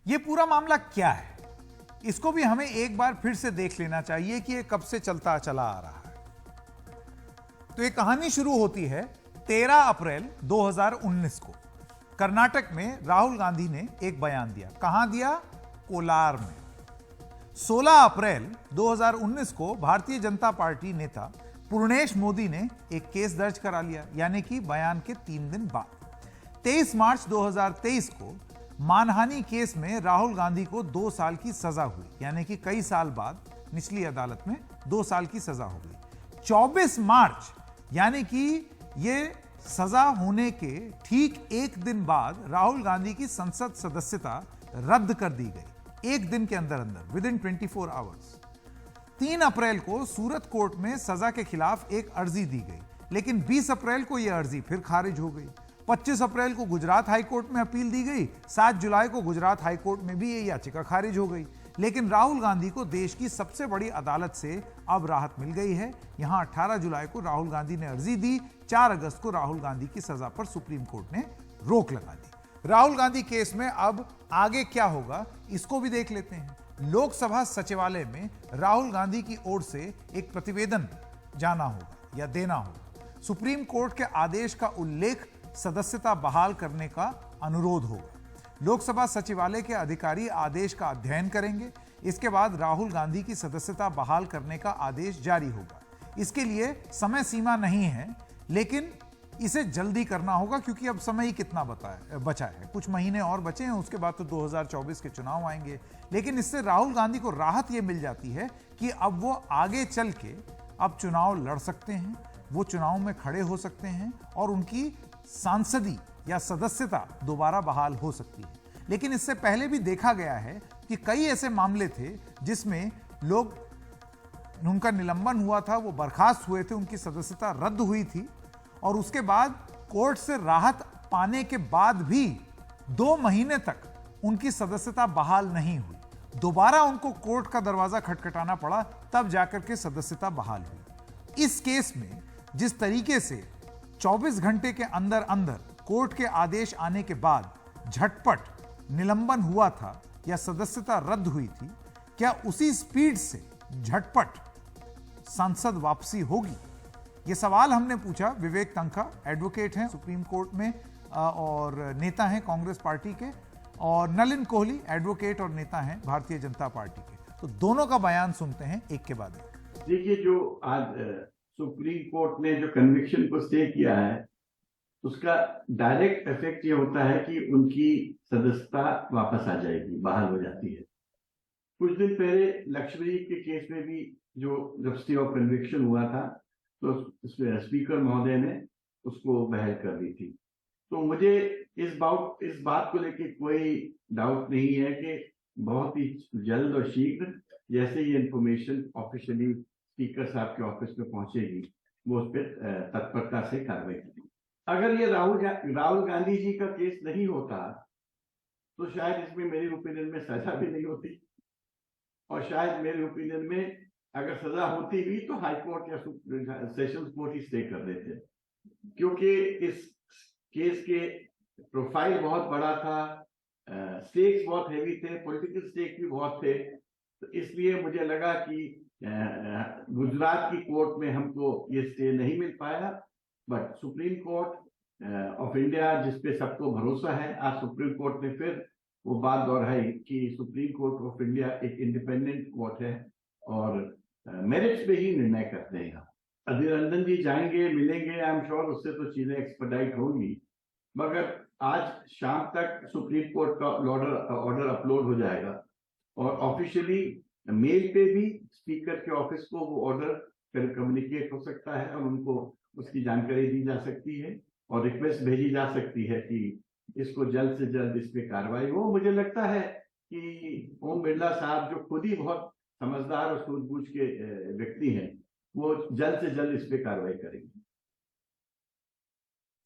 ये पूरा मामला क्या है, इसको भी हमें एक बार फिर से देख लेना चाहिए कि ये कब से चलता चला आ रहा है। तो ये कहानी शुरू होती है 13 अप्रैल 2019 को। कर्नाटक में राहुल गांधी ने एक बयान दिया। कहां दिया? कोलार में। 16 अप्रैल 2019 को भारतीय जनता पार्टी नेता पूर्णेश मोदी ने एक केस दर्ज करा लिया, यानी कि बयान के 3 दिन बाद। 23 मार्च 2023 को मानहानि केस में राहुल गांधी को 2 साल की सजा हुई, यानी कि कई साल बाद निचली अदालत में 2 साल की सजा हो गई। 24 मार्च यानी कि ये सजा होने के ठीक एक दिन बाद राहुल गांधी की संसद सदस्यता रद्द कर दी गई, एक दिन के अंदर अंदर, विद इन 24 आवर्स। 3 अप्रैल को सूरत कोर्ट में सजा के खिलाफ एक अर्जी दी गई, लेकिन 20 अप्रैल को यह अर्जी फिर खारिज हो गई। 25 अप्रैल को गुजरात हाईकोर्ट में अपील दी गई। 7 जुलाई को गुजरात हाईकोर्ट में भी यह याचिका खारिज हो गई। लेकिन राहुल गांधी को देश की सबसे बड़ी अदालत से अब राहत मिल गई है। यहां 18 जुलाई को राहुल गांधी ने अर्जी दी। 4 अगस्त को राहुल गांधी की सजा पर सुप्रीम कोर्ट ने रोक लगा दी। राहुल गांधी केस में अब आगे क्या होगा, इसको भी देख लेते हैं। लोकसभा सचिवालय में राहुल गांधी की ओर से एक प्रतिवेदन जाना होगा या देना होगा। सुप्रीम कोर्ट के आदेश का उल्लेख, सदस्यता बहाल करने का अनुरोध होगा। लोकसभा सचिवालय के अधिकारी आदेश का अध्ययन करेंगे। इसके बाद राहुल गांधी की सदस्यता बहाल करने का आदेश जारी होगा। इसके लिए समय सीमा नहीं है, लेकिन इसे जल्दी करना होगा क्योंकि अब समय ही कितना बचा है। कुछ महीने और बचे हैं, उसके बाद तो 2024 के चुनाव आएंगे। लेकिन इससे राहुल गांधी को राहत यह मिल जाती है कि अब वो आगे चल के अब चुनाव लड़ सकते हैं, वो चुनाव में खड़े हो सकते हैं और उनकी सांसदी या सदस्यता दोबारा बहाल हो सकती है। लेकिन इससे पहले भी देखा गया है कि कई ऐसे मामले थे जिसमें लोग, उनका निलंबन हुआ था, वो बर्खास्त हुए थे, उनकी सदस्यता रद्द हुई थी और उसके बाद कोर्ट से राहत पाने के बाद भी 2 महीने तक उनकी सदस्यता बहाल नहीं हुई। दोबारा उनको कोर्ट का दरवाजा खटखटाना पड़ा, तब जाकर के सदस्यता बहाल हुई। इस केस में जिस तरीके से 24 घंटे के अंदर अंदर कोर्ट के आदेश आने के बाद झटपट निलंबन हुआ था या सदस्यता रद्द हुई थी, क्या उसी स्पीड से झटपट सांसद वापसी होगी? यह सवाल हमने पूछा। विवेक तंखा एडवोकेट हैं सुप्रीम कोर्ट में और नेता हैं कांग्रेस पार्टी के, और नलिन कोहली एडवोकेट और नेता हैं भारतीय जनता पार्टी के। तो दोनों का बयान सुनते हैं एक के बाद एक। देखिए, जो आज सुप्रीम कोर्ट ने जो कन्विक्शन को स्टे किया है, उसका डायरेक्ट इफेक्ट ये होता है कि उनकी सदस्यता वापस आ जाएगी, बहाल हो जाती है। कुछ दिन पहले लक्षद्वीप के केस में भी जो जब स्टे ऑफ कन्विक्शन हुआ था, तो स्पीकर महोदय ने उसको बहाल कर दी थी। तो मुझे इस बात को लेकर कोई डाउट नहीं है कि बहुत ही जल्द और शीघ्र जैसे ये इंफॉर्मेशन ऑफिशियली स्पीकर साहब के ऑफिस में पहुंचेगी, वो उस पर तत्परता से कार्रवाई करेगी। अगर ये राहुल गांधी जी का केस नहीं होता तो शायद इसमें मेरे ओपिनियन में सजा भी नहीं होती, और शायद मेरे ओपिनियन में अगर सजा होती भी तो हाई कोर्ट या सेशंस कोर्ट ही स्टे कर देते, क्योंकि इस केस के प्रोफाइल बहुत बड़ा था, स्टेक्स बहुत हैवी थे, पॉलिटिकल स्टेक्स भी बहुत थे। तो इसलिए मुझे लगा कि गुजरात की कोर्ट में हमको ये स्टे नहीं मिल पाया, but supreme court of India, जिसपे सबको भरोसा है, आज सुप्रीम कोर्ट ने फिर वो बात दोहराई कि सुप्रीम कोर्ट ऑफ इंडिया एक इंडिपेंडेंट कोर्ट है और मेरिट्स पे ही निर्णय करते हैं। अधीर रंजन जी जाएंगे, मिलेंगे, आई एम श्योर उससे तो चीजें एक्सपर्टाइट होंगी, मगर आज शाम तक सुप्रीम कोर्ट का ऑर्डर अपलोड हो जाएगा और ऑफिशियली मेल पे भी स्पीकर के ऑफिस को वो ऑर्डर कम्युनिकेट हो सकता है और उनको उसकी जानकारी दी जा सकती है और रिक्वेस्ट भेजी जा सकती है कि इसको जल्द से जल्द इस पे कार्रवाई हो। मुझे लगता है कि ओम बिरला साहब, जो खुद ही बहुत समझदार और सूझबूझ के व्यक्ति हैं, वो जल्द से जल्द इस पे कार्रवाई करेंगे।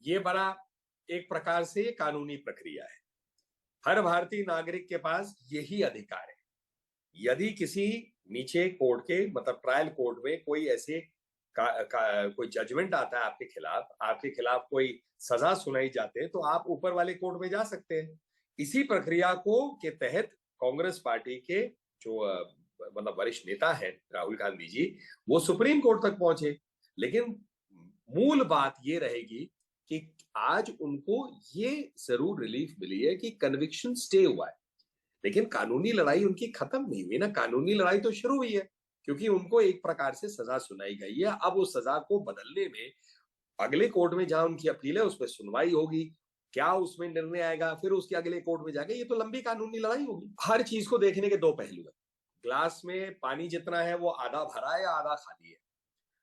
ये बड़ा एक प्रकार से कानूनी प्रक्रिया है। हर भारतीय नागरिक के पास यही अधिकार है। यदि किसी नीचे कोर्ट के मतलब ट्रायल कोर्ट में कोई ऐसे कोई जजमेंट आता है आपके खिलाफ कोई सजा सुनाई जाते हैं, तो आप ऊपर वाले कोर्ट में जा सकते हैं इसी प्रक्रिया को के तहत कांग्रेस पार्टी के जो मतलब वरिष्ठ नेता है राहुल गांधी जी, वो सुप्रीम कोर्ट तक पहुंचे। लेकिन मूल बात ये रहेगी कि आज उनको ये जरूर रिलीफ मिली है कि कन्विक्शन स्टे हुआ है, लेकिन कानूनी लड़ाई उनकी खत्म नहीं हुई ना। कानूनी लड़ाई तो शुरू हुई है, क्योंकि उनको एक प्रकार से सजा सुनाई गई है। अब उस सजा को बदलने में अगले कोर्ट में जहां उनकी अपील है उस पर सुनवाई होगी, क्या उसमें निर्णय आएगा, फिर उसके अगले कोर्ट में जाके ये तो लंबी कानूनी लड़ाई होगी। हर चीज को देखने के दो पहलू है। ग्लास में पानी जितना है वो आधा भरा है या आधा खाली है।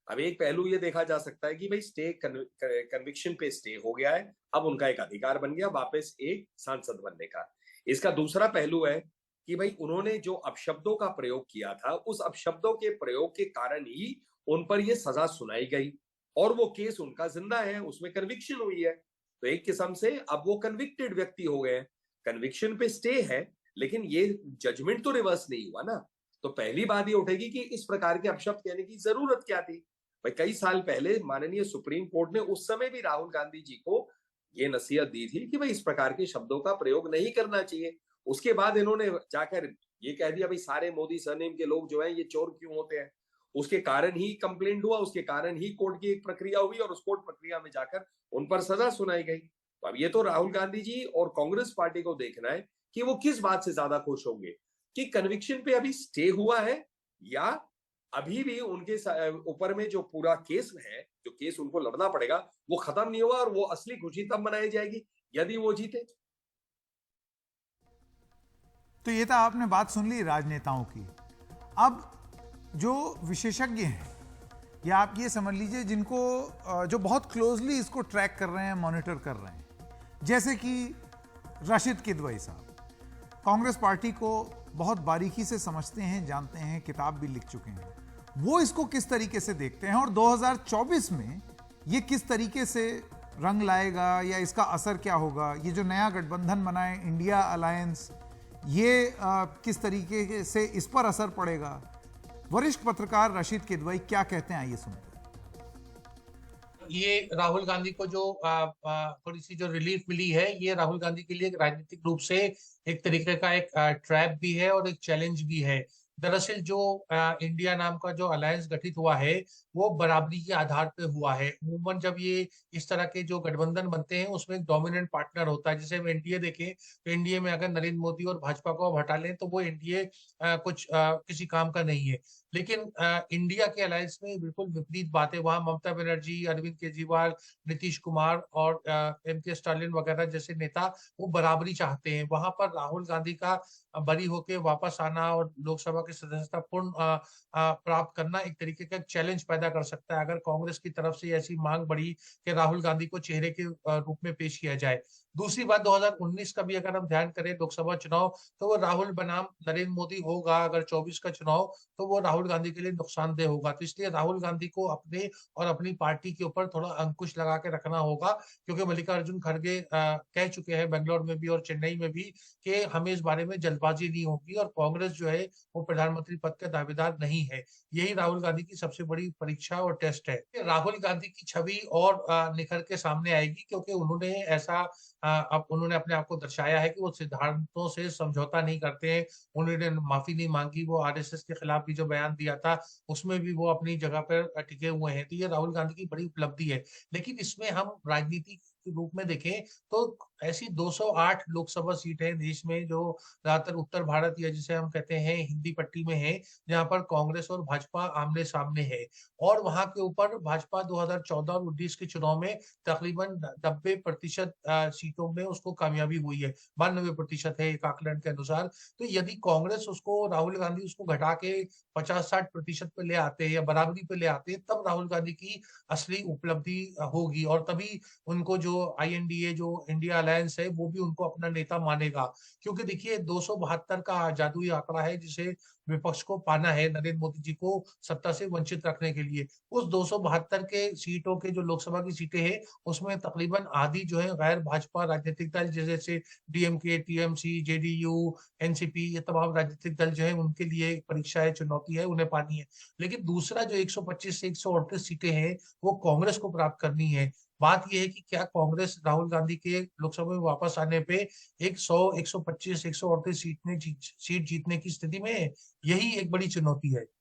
अब एक पहलू ये देखा जा सकता है कि भाई स्टे कन्विक्शन पे स्टे हो गया है, अब उनका एक अधिकार बन गया वापस एक सांसद बनने का। इसका दूसरा पहलू है कि भाई उन्होंने जो अपशब्दों का प्रयोग किया था, उस अपशब्दों के प्रयोग के कारण ही उन पर यह सजा सुनाई गई और वो केस उनका जिंदा है, उसमें कन्विक्शन हुई है। तो एक किस्म से अब वो कन्विक्टेड व्यक्ति हो गए। कन्विक्शन पे स्टे है, लेकिन ये जजमेंट तो रिवर्स नहीं हुआ ना। तो पहली बात ये उठेगी कि इस प्रकार के अपशब्द कहने की जरूरत क्या थी। भाई कई साल पहले माननीय सुप्रीम कोर्ट ने उस समय भी राहुल गांधी जी को ये नसीहत दी थी कि भाई इस प्रकार के शब्दों का प्रयोग नहीं करना चाहिए। उसके बाद इन्होंने जाकर ये कह दिया भाई सारे मोदी सरनेम के लोग जो हैं ये चोर क्यों होते हैं। उसके कारण ही कंप्लेंट हुआ, उसके कारण ही कोर्ट की एक प्रक्रिया हुई और उस कोर्ट प्रक्रिया में जाकर उन पर सजा सुनाई गई। तो अब ये तो राहुल गांधी जी और कांग्रेस पार्टी को देखना है कि वो किस बात से ज्यादा खुश होंगे, कि कन्विक्शन पे अभी स्टे हुआ है या अभी भी उनके ऊपर में जो पूरा केस है, जो केस उनको लड़ना पड़ेगा वो खत्म नहीं हुआ और वो असली खुशी तब मनाई जाएगी यदि वो जीते। तो ये तो आपने बात सुन ली राजनेताओं की। अब जो विशेषज्ञ हैं या आप ये समझ लीजिए जिनको जो बहुत क्लोजली इसको ट्रैक कर रहे हैं, मॉनिटर कर रहे हैं, जैसे कि राशिद किदवई साहब, कांग्रेस पार्टी को बहुत बारीकी से समझते हैं, जानते हैं, किताब भी लिख चुके हैं। वो इसको किस तरीके से देखते हैं और 2024 में ये किस तरीके से रंग लाएगा या इसका असर क्या होगा। ये जो नया गठबंधन बना है इंडिया अलायंस, ये किस तरीके से इस पर असर पड़ेगा। वरिष्ठ पत्रकार राशिद किदवई क्या कहते हैं, आइए सुनते हैं। ये राहुल गांधी को जो थोड़ी सी जो रिलीफ मिली है, ये राहुल गांधी के लिए राजनीतिक रूप से एक तरीके का एक ट्रैप भी है और एक चैलेंज भी है। दरअसल जो इंडिया नाम का जो अलायंस गठित हुआ है वो बराबरी के आधार पे हुआ है। अमूमन जब ये इस तरह के जो गठबंधन बनते हैं उसमें एक डोमिनेंट पार्टनर होता है। जैसे हम एनडीए देखें तो एनडीए में अगर नरेंद्र मोदी और भाजपा को हटा लें तो वो एनडीए कुछ किसी काम का नहीं है। लेकिन इंडिया के अलायंस में बिल्कुल विपरीत बात है। वहां ममता बनर्जी, अरविंद केजरीवाल, नीतीश कुमार और एम के स्टालिन वगैरह जैसे नेता वो बराबरी चाहते हैं। वहां पर राहुल गांधी का बरी होके वापस आना और लोकसभा की सदस्यता पूर्ण प्राप्त करना एक तरीके का चैलेंज पैदा कर सकता है अगर कांग्रेस की तरफ से ऐसी मांग बढ़ी कि राहुल गांधी को चेहरे के रूप में पेश किया जाए। दूसरी बात, 2019 का भी अगर हम ध्यान करें लोकसभा चुनाव, तो वो राहुल बनाम नरेंद्र मोदी होगा। अगर 24 का चुनाव तो वो राहुल गांधी के लिए नुकसानदेह होगा। तो इसलिए राहुल गांधी को अपने और अपनी पार्टी के ऊपर थोड़ा अंकुश लगा के रखना होगा, क्योंकि मल्लिकार्जुन खड़गे कह चुके हैं बेंगलोर में भी और चेन्नई में भी कि हमें इस बारे में जल्दबाजी नहीं होगी और कांग्रेस जो है वो प्रधानमंत्री पद का दावेदार नहीं है। यही राहुल गांधी की सबसे बड़ी परीक्षा और टेस्ट है। राहुल गांधी की छवि और निखर के सामने आएगी, क्योंकि उन्होंने ऐसा अब उन्होंने अपने आप को दर्शाया है कि वो सिद्धांतों से समझौता नहीं करते हैं। उन्होंने माफी नहीं मांगी, वो आरएसएस के खिलाफ भी जो बयान दिया था उसमें भी वो अपनी जगह पर टिके हुए हैं। तो ये राहुल गांधी की बड़ी उपलब्धि है। लेकिन इसमें हम राजनीति के रूप में देखें तो ऐसी 208 लोकसभा सीटें हैं देश में जो ज्यादातर उत्तर भारत या जिसे हम कहते हैं हिंदी पट्टी में है, जहां पर कांग्रेस और भाजपा आमने सामने है। और वहां के ऊपर भाजपा 2014 और 19 के चुनाव में तकरीबन 90% सीटों में उसको कामयाबी हुई है। 92% है एक आकलन के अनुसार। तो यदि कांग्रेस उसको, राहुल गांधी उसको घटा के 50-60% पे ले आते हैं या बराबरी पे ले आते हैं, तब राहुल गांधी की असली उपलब्धि होगी और तभी उनको जो आईएनडीए जो इंडिया अलायंस है वो भी उनको अपना नेता मानेगा। क्योंकि देखिए 272 का जादुई आंकड़ा है जिसे विपक्ष को पाना है नरेंद्र मोदी जी को सत्ता से वंचित रखने के लिए। उस 272 के सीटों के जो लोकसभा की सीटें हैं उसमें तकरीबन आधी जो है गैर भाजपा राजनीतिक दल जैसे डीएमके, टीएमसी, जेडीयू, एनसीपी, ये तमाम राजनीतिक दल जो है उनके लिए परीक्षा है, चुनौती है, उन्हें पानी है। लेकिन दूसरा जो 125 से 138 सीटें हैं वो कांग्रेस को प्राप्त करनी है। बात यह है कि क्या कांग्रेस राहुल गांधी के लोकसभा में वापस आने पे 100, 125, 138 सीट जीतने की स्थिति में है? यही एक बड़ी चुनौती है।